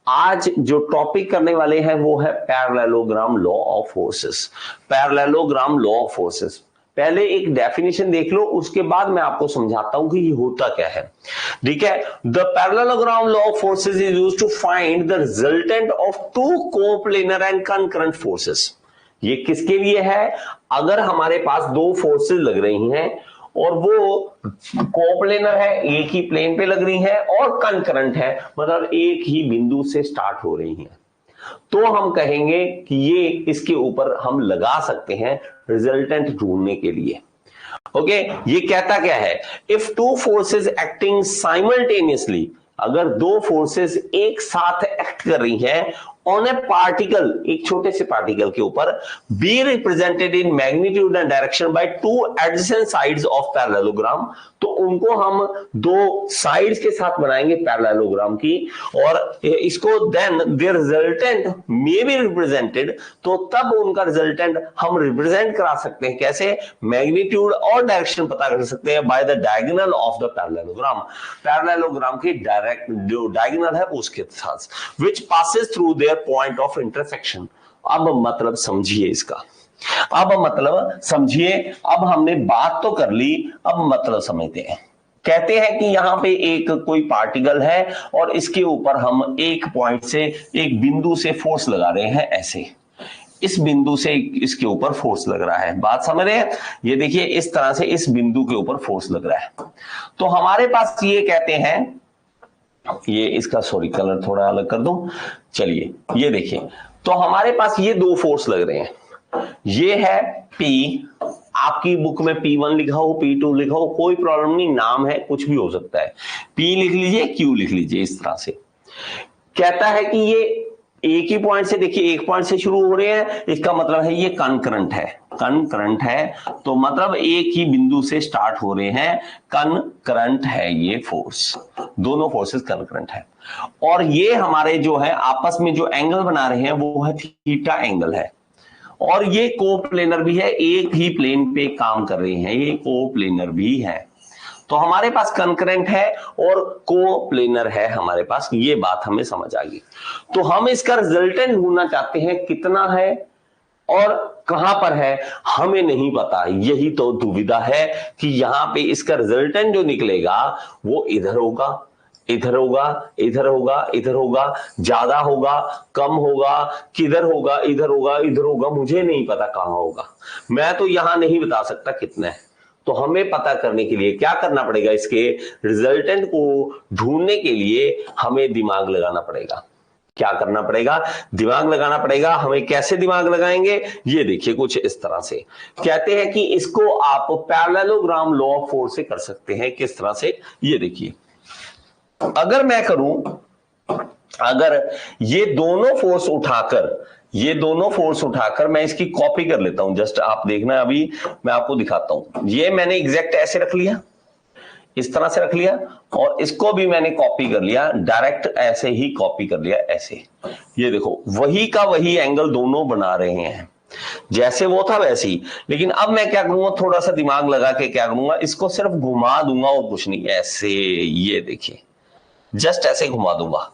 आज जो टॉपिक करने वाले हैं वो है parallelogram law of forces. Parallelogram law of forces, पहले एक डेफिनेशन देख लो, उसके बाद मैं आपको समझाता हूं कि ये होता क्या है। ठीक है, the parallelogram law of forces is used to find the resultant of two coplanar and concurrent forces. ये किसके लिए है? अगर हमारे पास दो फोर्सेस लग रही हैं और वो कोप्लेनर है, एक ही प्लेन पे लग रही है, और कंकरेंट है, मतलब एक ही बिंदु से स्टार्ट हो रही हैं, तो हम कहेंगे कि ये इसके ऊपर हम लगा सकते हैं रिजल्टेंट ढूंढने के लिए। ओके, ये कहता क्या है? If two forces acting simultaneously, अगर दो फोर्सेस एक साथ एक्ट कर रही हैं ऑन ए पार्टिकल, एक छोटे से पार्टिकल के ऊपर, be represented in magnitude and direction by two adjacent sides of parallelogram, तो उनको हम दो साइड्स के साथ बनाएंगे पैरेललोग्राम की, और इसको then their resultant may be represented, तो तब उनका रिजल्टेंट हम रिप्रेजेंट करा सकते हैं कैसे? मैग्नीट्यूड और डायरेक्शन पता कर सकते हैं by the diagonal of the parallelogram, parallelogram की डायरेक्ट जो डायगोनल है उसके साथ, which passes through their point of intersection. अब मतलब समझिए इसका, अब मतलब समझिए, अब हमने बात तो कर ली, अब मतलब समझते हैं। कहते हैं कि यहां पे एक कोई पार्टिकल है और इसके ऊपर हम एक पॉइंट से, एक बिंदु से फोर्स लगा रहे हैं, ऐसे इस बिंदु से इसके ऊपर फोर्स लग रहा है। बात समझ रहे हैं? ये देखिए, इस तरह से इस बिंदु के ऊपर फोर्स लग रहा है, तो हमारे पास ये कहते हैं, ये इसका सॉरी कलर थोड़ा अलग कर दूं, चलिए ये देखिए, तो हमारे पास ये दो फोर्स लग रहे हैं, ये है P, आपकी बुक में P1 लिखा हो, P2 लिखा हो, कोई प्रॉब्लम नहीं, नाम है कुछ भी हो सकता है, P लिख लीजिए, Q लिख लीजिए, इस तरह से। कहता है कि ये एक ही पॉइंट से, देखिए एक पॉइंट से शुरू हो रहे हैं, इसका मतलब है ये कंकरेंट है, कंकरेंट है, तो मतलब एक ही बिंदु से स्टार्ट हो रहे हैं, कंकरेंट है ये फोर्स, दोनों फोर्सेस कंकरेंट है, और ये हमारे जो है आपस में जो एंगल बना रहे हैं वो है थीटा एंगल है, और ये कोप्लेनर भी है, एक ही प्लेन पे काम कर रहे हैं, ये कोप्लेनर भी है, तो हमारे पास कंकरेंट है और कोप्लेनर है हमारे पास, ये बात हमें समझ आ गई। तो हम इसका रिजल्टेंट ढूंढना चाहते हैं, कितना है और कहां पर है, हमें नहीं पता, यही तो दुविधा है कि यहां पे इसका रिजल्टेंट जो निकलेगा वो इधर होगा, इधर होगा, इधर होगा, इधर होगा, ज्यादा होगा, कम होगा, किधर होगा, इधर होगा, इधर होगा, मुझे नहीं पता कहां होगा, मैं तो यहां नहीं बता सकता कितना है। तो हमें पता करने के लिए क्या करना पड़ेगा? इसके रिजल्टेंट को ढूंढने के लिए हमें दिमाग लगाना पड़ेगा। क्या करना पड़ेगा? दिमाग लगाना पड़ेगा। हमें कैसे दिमाग लगाएंगे? ये देखिए, कुछ इस तरह से कहते हैं कि इसको आप पैरेललोग्राम लॉ ऑफ फोर्स से कर सकते हैं। किस तरह से? ये देखिए, अगर मैं करूं, अगर ये दोनों फोर्स उठाकर मैं इसकी कॉपी कर लेता हूं, जस्ट आप देखना, अभी मैं आपको दिखाता हूं। ये मैंने एग्जैक्ट ऐसे रख लिया, इस तरह से रख लिया, और इसको भी मैंने कॉपी कर लिया, डायरेक्ट ऐसे ही कॉपी कर लिया, ऐसे। ये देखो, वही का वही एंगल दोनों बना रहे हैं, जैसे वो था वैसे ही। लेकिन अब मैं क्या करूंगा, थोड़ा सा दिमाग लगा के क्या करूंगा, इसको सिर्फ घुमा दूंगा और कुछ नहीं, ऐसे, ये देखिए, जस्ट ऐसे घुमा दूंगा,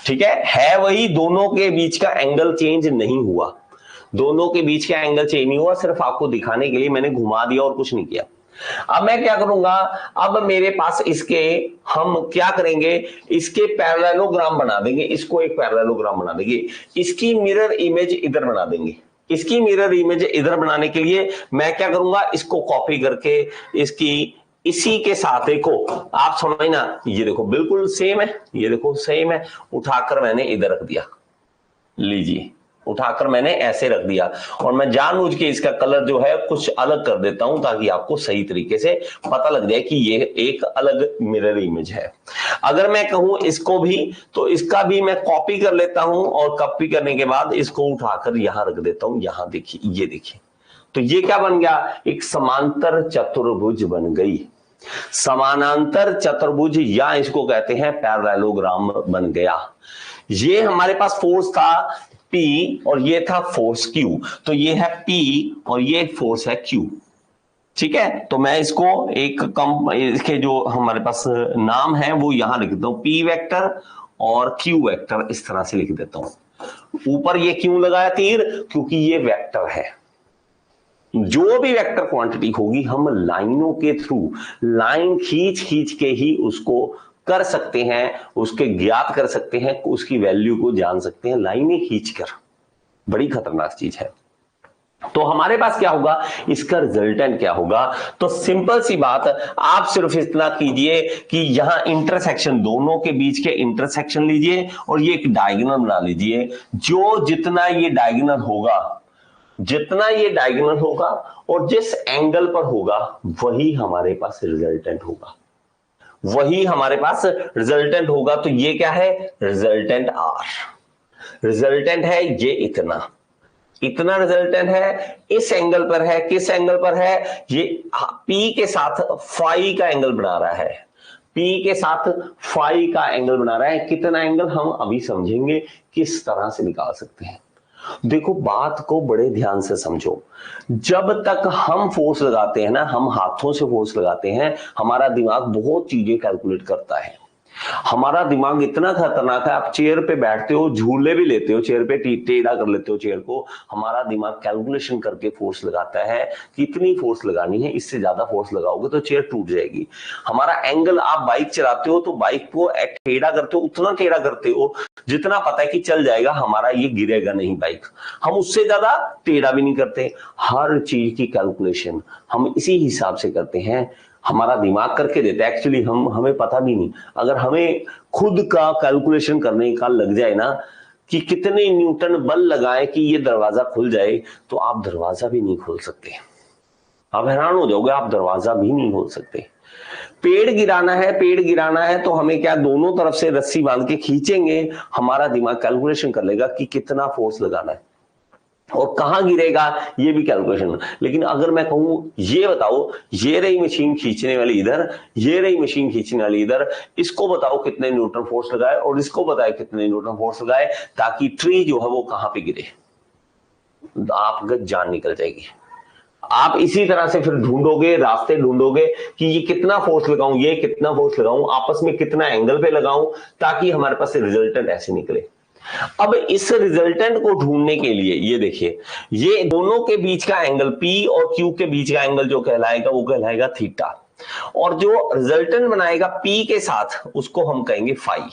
ठीक है वही, दोनों के बीच का एंगल चेंज नहीं हुआ, दोनों के बीच का एंगल चेंज नहीं हुआ, सिर्फ आपको दिखाने के लिए मैंने घुमा दिया और कुछ नहीं किया। अब मैं क्या करूंगा, अब मेरे पास इसके, हम क्या करेंगे, इसके पैरेललोग्राम बना देंगे, इसको एक पैरेललोग्राम बना देंगे, इसकी मिरर इमेज इधर बना देंगे। इसकी मिरर इमेज इधर बनाने के लिए मैं क्या करूंगा, इसको कॉपी करके इसकी इसी के साथ, देखो आप समझना, ये देखो बिल्कुल सेम है, ये देखो सेम है, उठाकर मैंने इधर रख दिया, लीजिए, उठाकर मैंने ऐसे रख दिया, और मैं जानबूझ के इसका कलर जो है कुछ अलग कर देता हूं ताकि आपको सही तरीके से पता लग जाए कि ये एक अलग मिरर इमेज है। अगर मैं कहूं इसको भी, तो इसका भी मैं कॉपी कर लेता हूं, और कॉपी करने के बाद इसको उठाकर यहां रख देता हूं, यहां देखिए, ये देखिए, तो ये क्या बन गया, एक समांतर चतुर्भुज बन गई, समानांतर चतुर्भुज, या इसको कहते हैं पैरेललोग्राम बन गया। ये हमारे पास फोर्स था P और ये था फोर्स Q, तो ये है P और ये फोर्स है Q, ठीक है। तो मैं इसको एक इसके जो हमारे पास नाम है वो यहां लिख देता हूं, P वेक्टर और क्यू वेक्टर इस तरह से लिख देता हूं। ऊपर ये क्यों लगाया तीर? क्योंकि ये वेक्टर है। जो भी वेक्टर क्वांटिटी होगी हम लाइनों के थ्रू, लाइन खींच खींच के ही उसको कर सकते हैं, उसके ज्ञात कर सकते हैं, उसकी वैल्यू को जान सकते हैं लाइनें खींचकर। बड़ी खतरनाक चीज है। तो हमारे पास क्या होगा, इसका रिजल्टेंट क्या होगा? तो सिंपल सी बात, आप सिर्फ इतना कीजिए कि यहां इंटरसेक्शन, दोनों के बीच के इंटरसेक्शन लीजिए और ये एक डायगोनल बना लीजिए। जो जितना ये डायगोनल होगा, जितना ये डायगोनल होगा और जिस एंगल पर होगा, वही हमारे पास रिजल्टेंट होगा, वही हमारे पास रिजल्टेंट होगा। तो ये क्या है? Resultant R. रिजल्टेंट है ये इतना, इतना रिजल्टेंट है, इस एंगल पर है। किस एंगल पर है? ये P के साथ फाई का एंगल बना रहा है, P के साथ फाई का एंगल बना रहा है। कितना एंगल हम अभी समझेंगे किस तरह से निकाल सकते हैं। देखो बात को बड़े ध्यान से समझो। जब तक हम फोर्स लगाते हैं ना, हम हाथों से फोर्स लगाते हैं, हमारा दिमाग बहुत चीजें कैलकुलेट करता है। हमारा दिमाग इतना खतरनाक है, आप चेयर पे बैठते हो, झूले भी लेते हो, चेयर पे टेढ़ा कर लेते हो चेयर को, हमारा दिमाग कैलकुलेशन करके फोर्स लगाता है कि इतनी फोर्स लगानी है, इससे ज्यादा फोर्स लगाओगे तो चेयर टूट जाएगी। हमारा एंगल, आप बाइक चलाते हो तो बाइक को टेढ़ा करते हो, उतना टेढ़ा करते हो जितना पता है कि चल जाएगा, हमारा ये गिरेगा नहीं बाइक, हम उससे ज्यादा टेढ़ा भी नहीं करते। हर चीज की कैलकुलेशन हम इसी हिसाब से करते हैं, हमारा दिमाग करके देता है। एक्चुअली हमें पता भी नहीं, अगर हमें खुद का कैलकुलेशन करने का लग जाए ना कि कितने न्यूटन बल लगाए कि ये दरवाजा खुल जाए, तो आप दरवाजा भी नहीं खोल सकते। आप हैरान हो जाओगे, आप दरवाजा भी नहीं खोल सकते। पेड़ गिराना है, पेड़ गिराना है तो हमें क्या, दोनों तरफ से रस्सी बांध के खींचेंगे, हमारा दिमाग कैलकुलेशन कर लेगा कि कितना फोर्स लगाना है और कहां गिरेगा, ये भी कैलकुलेशन। लेकिन अगर मैं कहूं ये बताओ, ये रही मशीन खींचने वाली इधर, ये रही मशीन खींचने वाली इधर, इसको बताओ कितने न्यूटन फोर्स लगाए और इसको बताए कितने न्यूटन फोर्स लगाए, ताकि ट्री जो है वो कहां पे गिरे, आपका जान निकल जाएगी। आप इसी तरह से फिर ढूंढोगे, रास्ते ढूंढोगे कि ये कितना फोर्स लगाऊं, ये कितना फोर्स लगाऊं, आपस में कितना एंगल पे लगाऊं, ताकि हमारे पास रिजल्टेंट ऐसे निकले। अब इस रिजल्टेंट को ढूंढने के लिए ये देखिए, ये दोनों के बीच का एंगल P और Q के बीच का एंगल जो कहलाएगा वो कहलाएगा थीटा, और जो रिजल्टेंट बनाएगा P के साथ उसको हम कहेंगे फाई,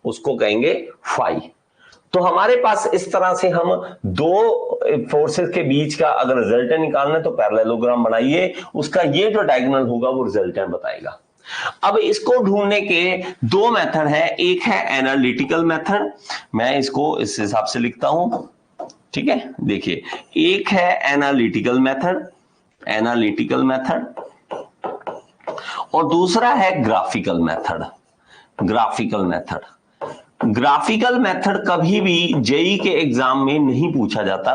उसको कहेंगे फाई। तो हमारे पास इस तरह से हम दो फोर्सेस के बीच का अगर रिजल्टेंट निकालना है तो पैरेललोग्राम बनाइए, उसका ये जो डायगोनल होगा वो रिजल्टेंट बताएगा। अब इसको ढूंढने के दो मेथड है, एक है एनालिटिकल मेथड, मैं इसको इस हिसाब से लिखता हूं, ठीक है। देखिए, एक है एनालिटिकल मेथड, एनालिटिकल मेथड, और दूसरा है graphical method, graphical method. Graphical method कभी भी जेई के एग्जाम में नहीं पूछा जाता,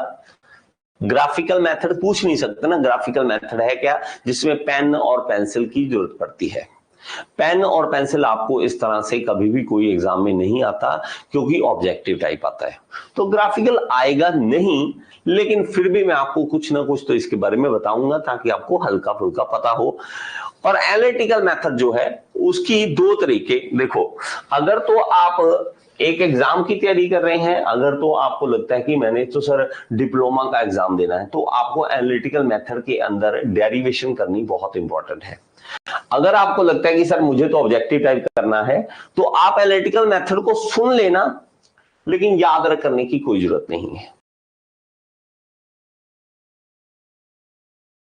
ग्राफिकल मेथड पूछ नहीं सकते ना। ग्राफिकल मेथड है क्या, जिसमें पेन और पेंसिल की जरूरत पड़ती है। पेन और पेंसिल आपको इस तरह से कभी भी कोई एग्जाम में नहीं आता, क्योंकि ऑब्जेक्टिव टाइप आता है। तो ग्राफिकल आएगा नहीं, लेकिन फिर भी मैं आपको कुछ ना कुछ तो इसके बारे में बताऊंगा ताकि आपको हल्का फुल्का पता हो। और एनालिटिकल मेथड जो है उसकी दो तरीके, देखो, अगर तो आप एक एग्जाम की तैयारी कर रहे हैं, अगर तो आपको लगता है कि मैंने तो सर डिप्लोमा का एग्जाम देना है, तो आपको एनालिटिकल मेथड के अंदर डेरिवेशन करनी बहुत इंपॉर्टेंट है। अगर आपको लगता है कि सर मुझे तो ऑब्जेक्टिव टाइप करना है, तो आप एनालिटिकल मेथड को सुन लेना, लेकिन याद करने की कोई जरूरत नहीं है।